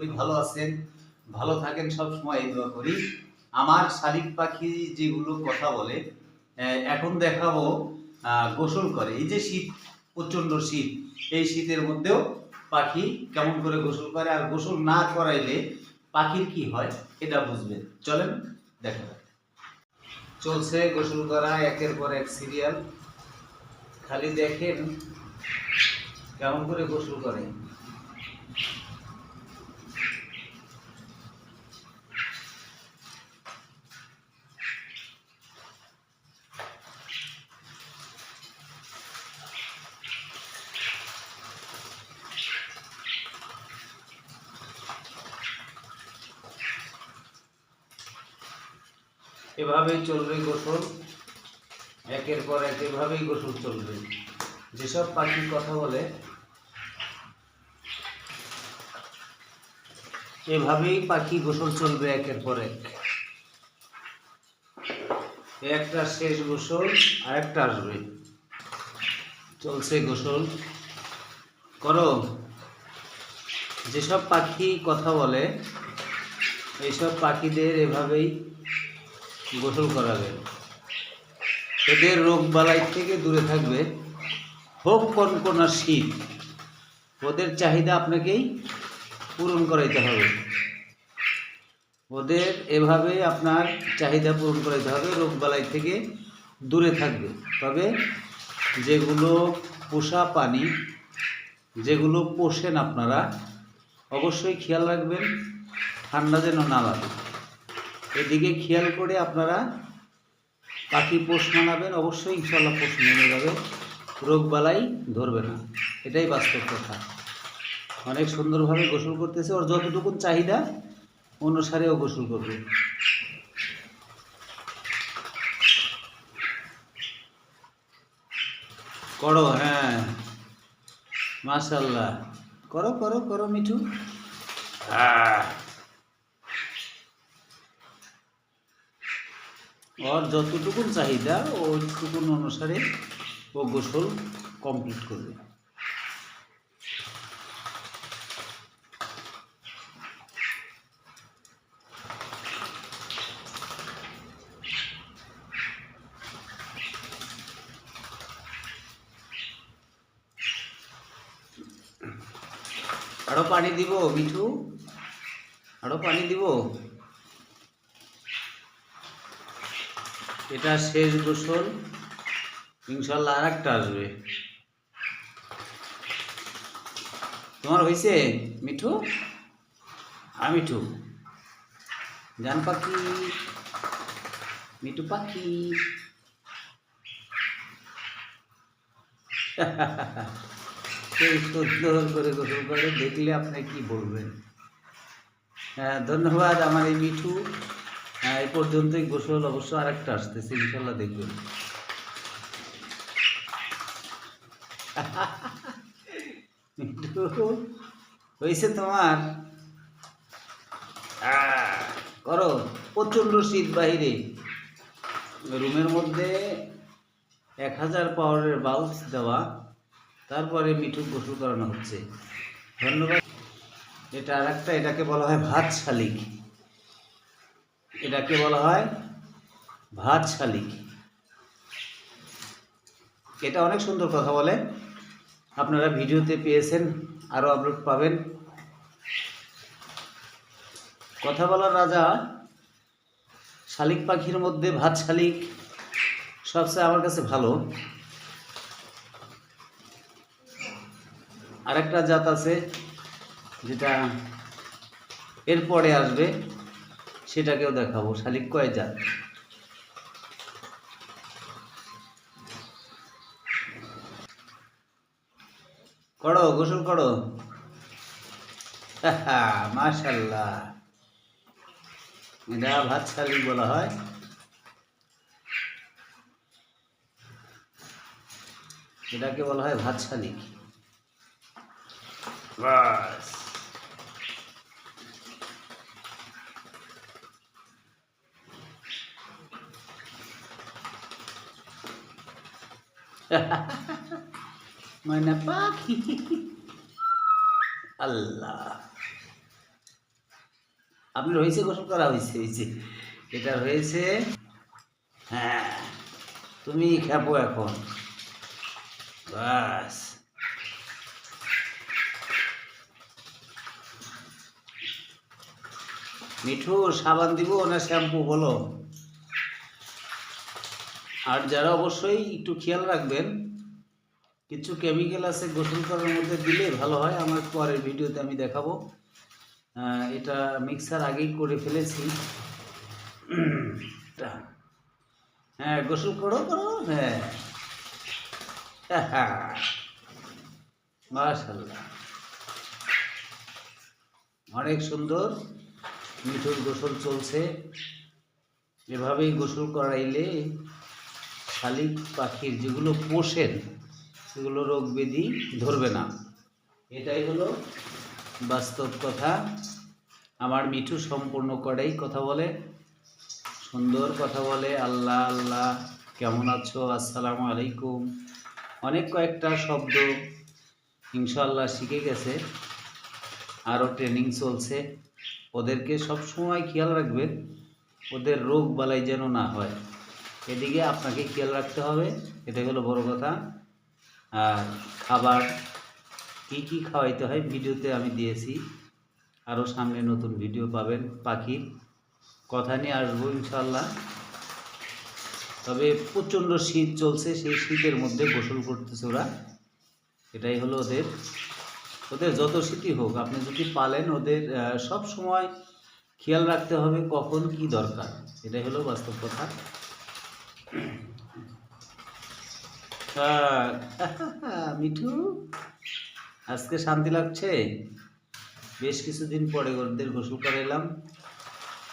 করি ভালো আছেন, ভালো থাকেন, সব সময় এই দোয়া করি। আমার শালিক পাখি যেগুলো কথা বলে, এখন দেখাবো গোসল করে। এই যে শীত, প্রচণ্ড শীত, এই শীতের মধ্যেও পাখি কেমন করে গোসল করে, আর গোসল না করাইলে পাখির কি হয় এটা বুঝবেন। চলেন দেখা যাক। চলছে গোসল করা, একের পর এক সিরিয়াল। খালি দেখেন কেমন করে গোসল করে। এভাবেই চলবে গোসল, একের পর এক এভাবেই গোসল চলবে। যেসব পাখি কথা বলে এভাবেই পাখি গোসল চলবে একের পর এক। একটা শেষ গোসল, আর একটা আসবে। চলছে গোসল করো। যেসব পাখি কথা বলে এইসব পাখিদের এভাবেই গোসল করাবে। এদের রোগ বালাই থেকে দূরে থাকবে। হোক কনকনা শীত, ওদের চাহিদা আপনাকেই পূরণ করাইতে হবে। ওদের এভাবে আপনার চাহিদা পূরণ করাইতে হবে, রোগ বালাই থেকে দূরে থাকবে। তবে যেগুলো পোষা প্রাণী, যেগুলো পোষেন আপনারা, অবশ্যই খেয়াল রাখবেন ঠান্ডা যেন না লাগে। এদিকে খেয়াল করে আপনারা পাখি পোষ মানাবেন, অবশ্যই ইনশাল্লাহ পোষ মেনে যাবে, রোগ বালাই ধরবে না। এটাই বাস্তব কথা। অনেক সুন্দরভাবে গোসল করতেছে, ওর যতটুকু চাহিদা অনুসারে ও গোসল করবে। করো, হ্যাঁ, মাশাআল্লাহ, করো করো করো মিঠু। ওর যতটুকু চাহিদা ওইটুকু অনুসারে ও গোসল কমপ্লিট করবে। আরো পানি দিব মিঠু, আরো পানি দিব। এটা শেষ গোসল, ইনশাল্লাহ আর একটা আসবে। তোমার হয়েছে মিঠু? মিঠু জান পাখি, মিঠু পাখি। সেই সুন্দর করে গোসল করে, দেখলে আপনি কি বলবেন। হ্যাঁ, ধন্যবাদ আমার এই মিঠু। এই পর্যন্তই গোসল, অবশ্য আর একটা আসতেছে, ইনশাল্লাহ দেখবেন। মিঠু হয়েছে তোমার? করো। প্রচণ্ড শীত বাহিরে, রুমের মধ্যে 1000 পাওয়ারের বাল্ব দেওয়া, তারপরে মিঠু গোসল করানো হচ্ছে। ধন্যবাদ। এটা আর একটা, এটাকে বলা হয় ভাত শালিক। এটাকে বলা হয় ভাত শালিক। এটা অনেক সুন্দর কথা বলে, আপনারা ভিডিওতে পেয়েছেন, আরও আপলোড পাবেন। কথা বলার রাজা শালিক পাখির মধ্যে ভাত শালিক সবচেয়ে আমার কাছে ভালো। আরেকটা জাত আছে যেটা এরপরে আসবে, সেটাকেও দেখাবো। শালিক কয় জাত। করো, গোসল করো। মাশাআল্লাহ, এটা ভাত শালিক বলা হয়। এটাকে বলা হয় ভাত শালিক। বাস। ময়না পাখি, আল্লাহ। আপনার হয়েছে, গোসল করা হয়েছে, হয়েছে, এটা হয়েছে। হ্যাঁ, তুমি খেপো এখন, বাস। মিঠু, সাবান দিব না শ্যাম্পু বলো? আর যারা অবশ্যই একটু খেয়াল রাখবেন, কিছু কেমিক্যাল আছে গোসল করার মধ্যে দিলে ভালো হয়। আমার পরের ভিডিওতে আমি দেখাবো। এটা মিক্সার আগেই করে ফেলেছি। হ্যাঁ, গোসল করো করো, হ্যাঁ। মাশাআল্লাহ, অনেক সুন্দর মিঠুর গোসল চলছে। এভাবেই গোসল করাইলে শালিক পাখির যেগুলো পোষেন সেগুলো রোগ ব্যাধি ধরবে না। এটাই হলো বাস্তব কথা। আমার মিঠু সম্পূর্ণ করেই কথা বলে, সুন্দর কথা বলে। আল্লাহ আল্লাহ, কেমন আছো, আসসালামু আলাইকুম, অনেক কয়েকটা শব্দ ইনশাআল্লাহ শিখে গেছে। আরও ট্রেনিং চলছে। ওদেরকে সব সময় খেয়াল রাখবেন, ওদের রোগ বালাই যেন না হয়, এদিকে আপনাকে খেয়াল রাখতে হবে। এটাই হলো বড় কথা। আর খাবার কি কি খাওয়াইতে হয় ভিডিওতে আমি দিয়েছি। আরও সামনে নতুন ভিডিও পাবেন, পাখির কথা নিয়ে আসবো ইনশাল্লাহ। তবে প্রচণ্ড শীত চলছে, সেই শীতের মধ্যে গোসল করতেছে ওরা। এটাই হলো ওদের, ওদের যত শীতই হোক আপনি যদি পালেন, ওদের সব সময় খেয়াল রাখতে হবে কখন কি দরকার। এটাই হলো বাস্তব কথা। মিঠু, আজকে শান্তি লাগছে। বেশ কিছুদিন পরে ওদের গোসল করাইলাম।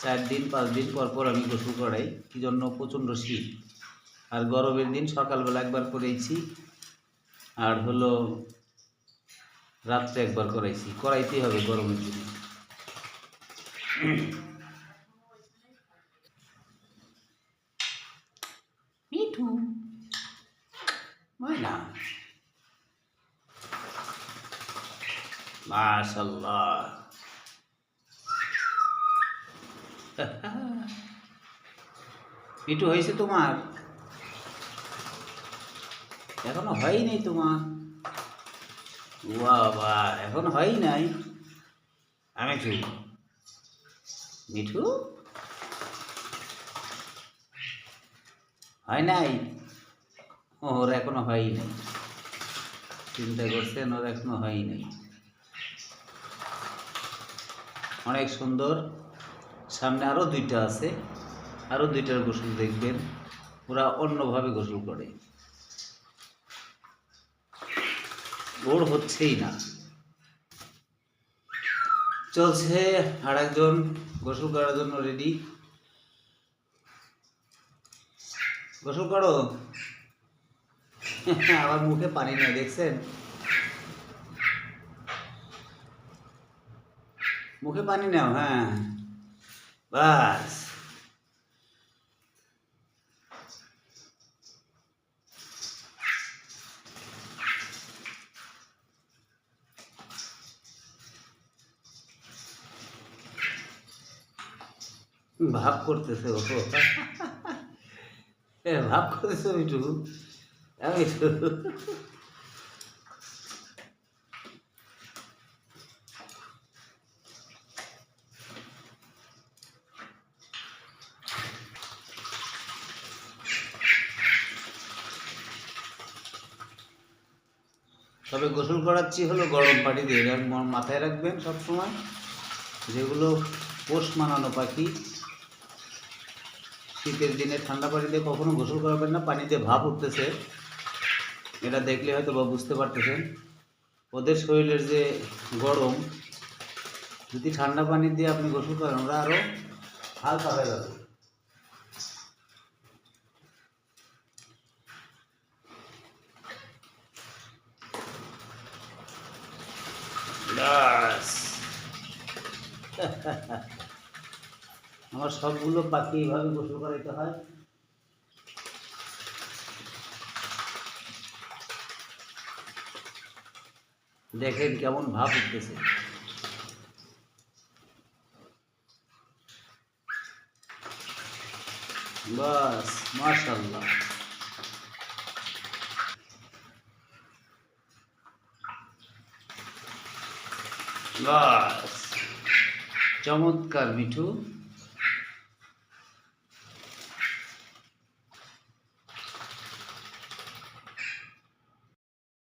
4 দিন 5 দিন পর পর আমি গোসল করাই। কি জন্য? প্রচণ্ড শীত। আর গরমের দিন সকালবেলা একবার করেছি, আর হলো রাত্রে একবার করাইছি। করাইতেই হবে গরমের দিনে। মিঠু, ময়না, মাশাআল্লাহ। মিঠু, হয়েছে তোমার? এখনো হয় নাই তোমার? বাবা, এখন হয় নাই? আমি কি মিঠু হয় নাই? ওর এখনো হয় নাই। চিন্তা করছেন, ওর এখনো হয় নাই। অনেক সুন্দর। সামনে আরও 2টা আছে, আরও 2টার গোসল দেখবেন। ওরা অন্যভাবে গোসল করে, ওর হচ্ছেই না। চলছে। আর একজন গোসল করার জন্য রেডি। গোসল করো। আবার মুখে পানি নেই, দেখছেন? মুখে পানি নাও, হ্যাঁ, বাস। ভাব করতেছে ও, ভাব করতেছে মিঠু, মিঠু। তবে গোসল করাচ্ছি হলো গরম পানি দিয়ে। মাথায় রাখবেন সব সময়, যেগুলো পোষ মানানো পাখি, শীতের দিনে ঠান্ডা পানি দিয়ে কখনো গোসল করাবেন না। পানিতে ভাপ উঠতেছে, এটা দেখলে হয়তো বা বুঝতে পারতেছেন। ওদের শরীরের যে গরম, যদি ঠান্ডা পানি দিয়ে আপনি গোসল করেন, ওরা আরও হালকা হয়ে যাবে। আমার সবগুলো পাখি এইভাবে গোসল করাইতে হয়। দেখেন কেমন ভাব উঠতেছে। বাস, মাশাআল্লাহ। বাস, চমৎকার মিঠু।